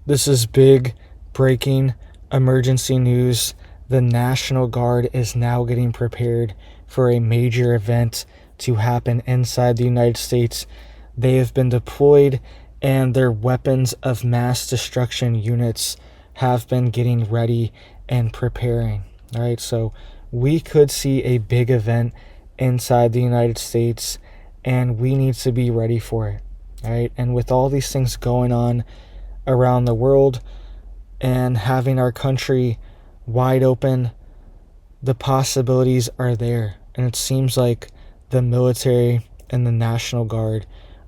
This is big breaking emergency news. The National Guard is now getting prepared for a major event to happen inside the United States. They have been deployed and their weapons of mass destruction units have been getting ready and preparing. All right, so we could see a big event inside the United States and we need to be ready for it. All right, and with all these things going on around the world and having our country wide open, the possibilities are there. And it seems like the military and the National Guard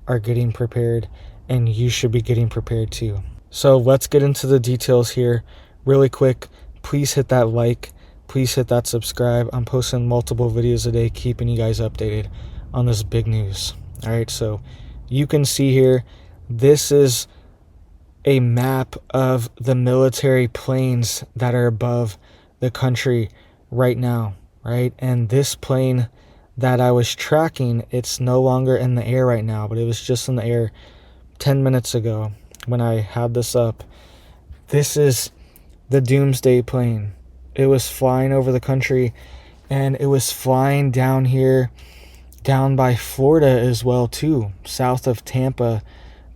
are getting prepared, and you should be getting prepared too. So let's get into the details here really quick. Please hit that like, please hit that subscribe. I'm posting multiple videos a day, keeping you guys updated on this big news. All right, so you can see here, this is a map of the military planes that are above the country right now, right? And this plane that I was tracking, it's no longer in the air right now, but it was just in the air 10 minutes ago when I had this up. This is the Doomsday plane. It was flying over the country, and it was flying down here, down by Florida as well too, south of Tampa,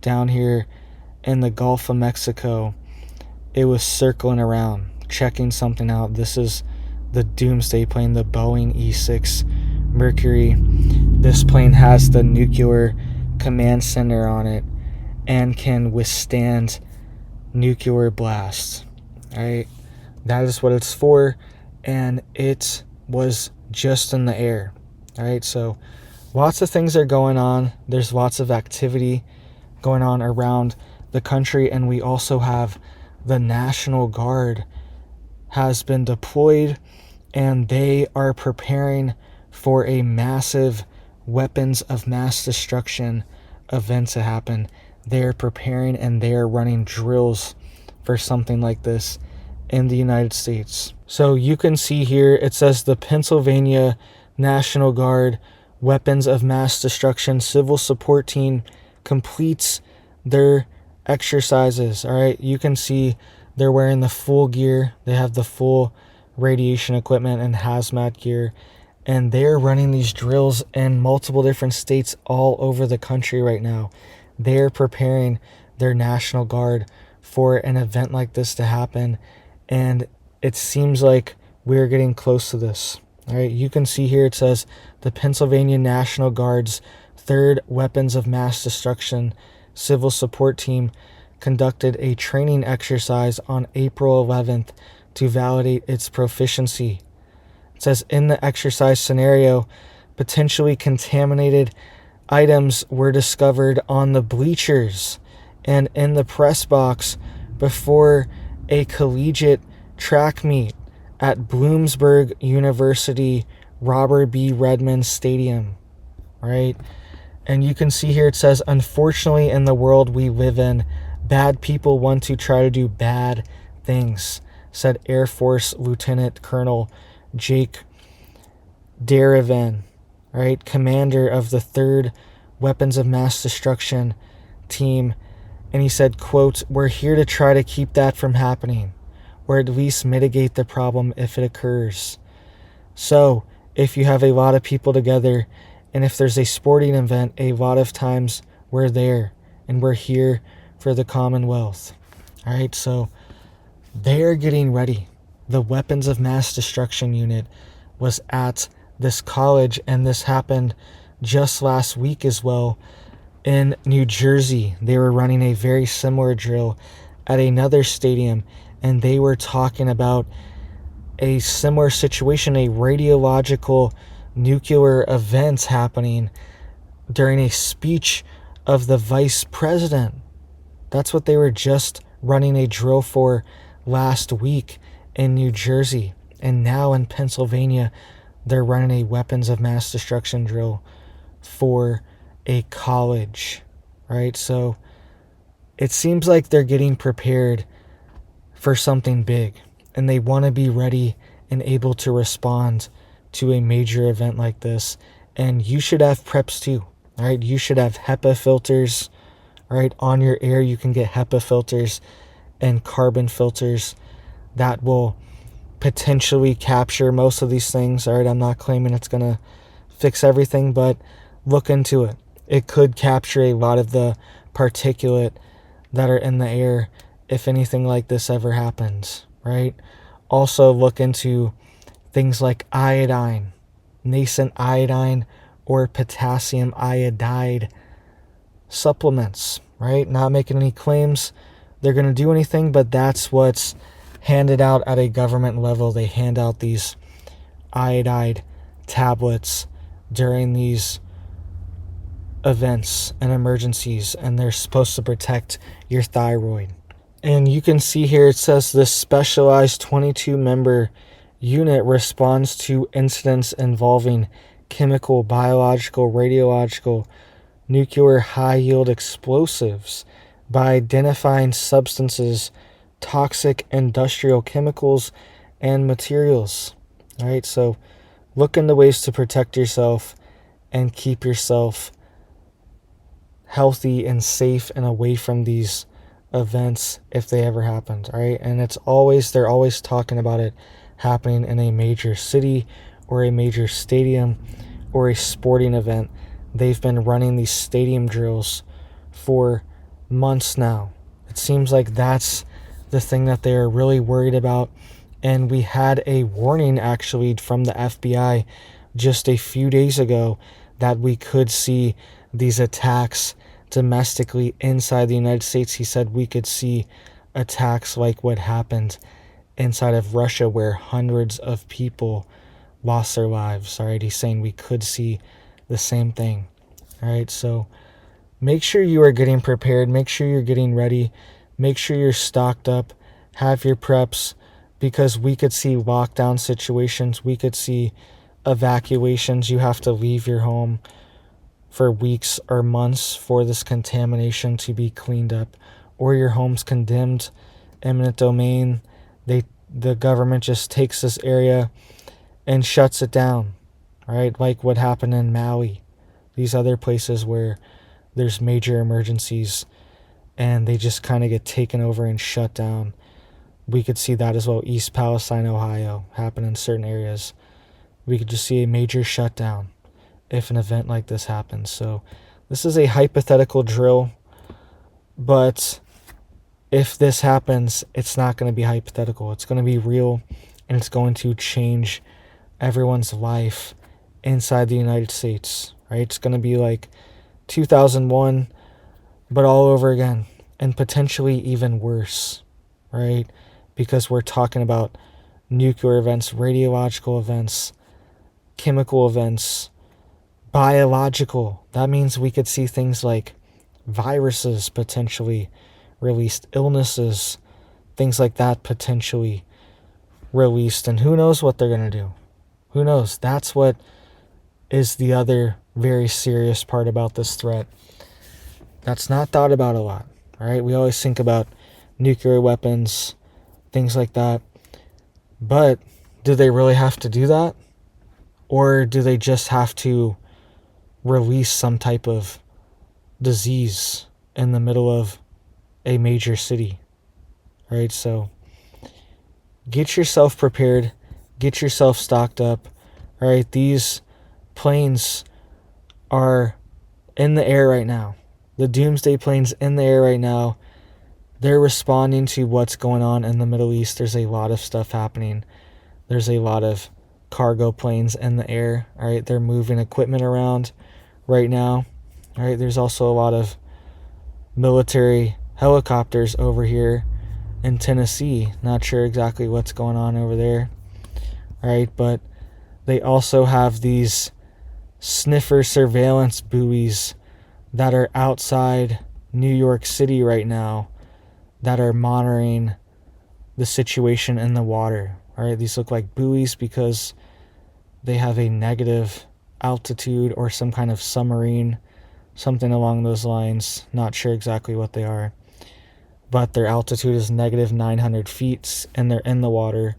down here in the Gulf of Mexico. It was circling around, checking something out. This is the Doomsday plane, the Boeing E-6 Mercury. This plane has the nuclear command center on it and can withstand nuclear blasts. Right? That is what it's for, and it was just in the air. All right, so lots of things are going on. There's lots of activity going on around the country, and we also have the National Guard has been deployed, and they are preparing for a massive weapons of mass destruction event to happen. They are preparing and they are running drills for something like this in the United States. So you can see here, it says the Pennsylvania National Guard Weapons of Mass Destruction Civil Support Team completes their exercises. All right, you can see they're wearing the full gear. They have the full radiation equipment and hazmat gear, and they're running these drills in multiple different states all over the country right now. They're preparing their National Guard for an event like this to happen, and it seems like we're getting close to this. All right, you can see here it says the Pennsylvania National Guard's 3rd Weapons of Mass Destruction Civil Support Team conducted a training exercise on April 11th to validate its proficiency. It says in the exercise scenario, potentially contaminated items were discovered on the bleachers and in the press box before a collegiate track meet at Bloomsburg University Robert B. Redmond Stadium. Right? And you can see here it says, unfortunately, in the world we live in, bad people want to try to do bad things, said Air Force Lieutenant Colonel Jake Derivan, right, commander of the 3rd Weapons of Mass Destruction Team. And he said, quote, we're here to try to keep that from happening, or at least mitigate the problem if it occurs. So if you have a lot of people together, and if there's a sporting event, a lot of times we're there and we're here for the Commonwealth. All right, so they're getting ready. The Weapons of Mass Destruction unit was at this college, and this happened just last week as well in New Jersey. They were running a very similar drill at another stadium, and they were talking about a similar situation, a radiological nuclear events happening during a speech of the vice president. That's what they were just running a drill for last week in New Jersey. And now in Pennsylvania, they're running a weapons of mass destruction drill for a college, right? So it seems like they're getting prepared for something big, and they want to be ready and able to respond to a major event like this. And you should have preps too, right? You should have HEPA filters, right? On your air, you can get HEPA filters and carbon filters that will potentially capture most of these things. All right, I'm not claiming it's going to fix everything, but look into it. It could capture a lot of the particulate that are in the air if anything like this ever happens, right? Also look into things like iodine, nascent iodine, or potassium iodide supplements, right? Not making any claims they're going to do anything, but that's what's handed out at a government level. They hand out these iodide tablets during these events and emergencies, and they're supposed to protect your thyroid. And you can see here it says this specialized 22-member unit responds to incidents involving chemical, biological, radiological, nuclear high-yield explosives by identifying substances, toxic industrial chemicals, and materials. All right, so look into ways to protect yourself and keep yourself healthy and safe and away from these events if they ever happened. All right, and they're always talking about it happening in a major city or a major stadium or a sporting event. They've been running these stadium drills for months now. It seems like that's the thing that they're really worried about. And we had a warning actually from the FBI just a few days ago that we could see these attacks domestically inside the United States. He said we could see attacks like what happened inside of Russia, where hundreds of people lost their lives. All right, he's saying we could see the same thing. All right, so make sure you are getting prepared. Make sure you're getting ready. Make sure you're stocked up. Have your preps, because we could see lockdown situations. We could see evacuations. You have to leave your home for weeks or months for this contamination to be cleaned up, or your home's condemned, eminent domain. The government just takes this area and shuts it down, right? Like what happened in Maui, these other places where there's major emergencies and they just kind of get taken over and shut down. We could see that as well. East Palestine, Ohio, happen in certain areas. We could just see a major shutdown if an event like this happens. So this is a hypothetical drill, but if this happens, it's not going to be hypothetical. It's going to be real, and it's going to change everyone's life inside the United States, right? It's going to be like 2001, but all over again, and potentially even worse, right? Because we're talking about nuclear events, radiological events, chemical events, biological. That means we could see things like viruses potentially released, illnesses, things like that potentially released, and who knows what they're going to do. Who knows? That's what is the other very serious part about this threat. That's not thought about a lot, all right? We always think about nuclear weapons, things like that. But do they really have to do that? Or do they just have to release some type of disease in the middle of a major city? All right, so get yourself prepared, get yourself stocked up. All right, these planes are in the air right now. The doomsday planes in the air right now. They're responding to what's going on in the Middle East. There's a lot of stuff happening. There's a lot of cargo planes in the air. All right, they're moving equipment around right now. All right, there's also a lot of military helicopters over here in Tennessee. Not sure exactly what's going on over there. All right, but they also have these sniffer surveillance buoys that are outside New York City right now that are monitoring the situation in the water. All right, these look like buoys because they have a negative altitude or some kind of submarine, something along those lines. Not sure exactly what they are, but their altitude is negative 900 feet and they're in the water,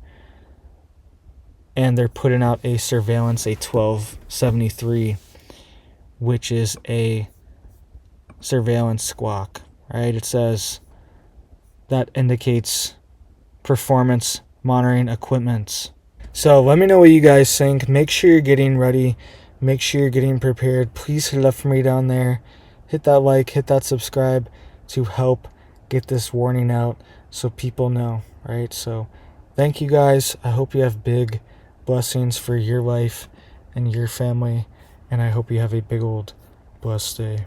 and they're putting out a surveillance, a 1273, which is a surveillance squawk. Right? It says that indicates performance monitoring equipment. So let me know what you guys think. Make sure you're getting ready. Make sure you're getting prepared. Please hit it up for me down there. Hit that like, hit that subscribe to help get this warning out so people know, right? So thank you guys. I hope you have big blessings for your life and your family. And I hope you have a big old blessed day.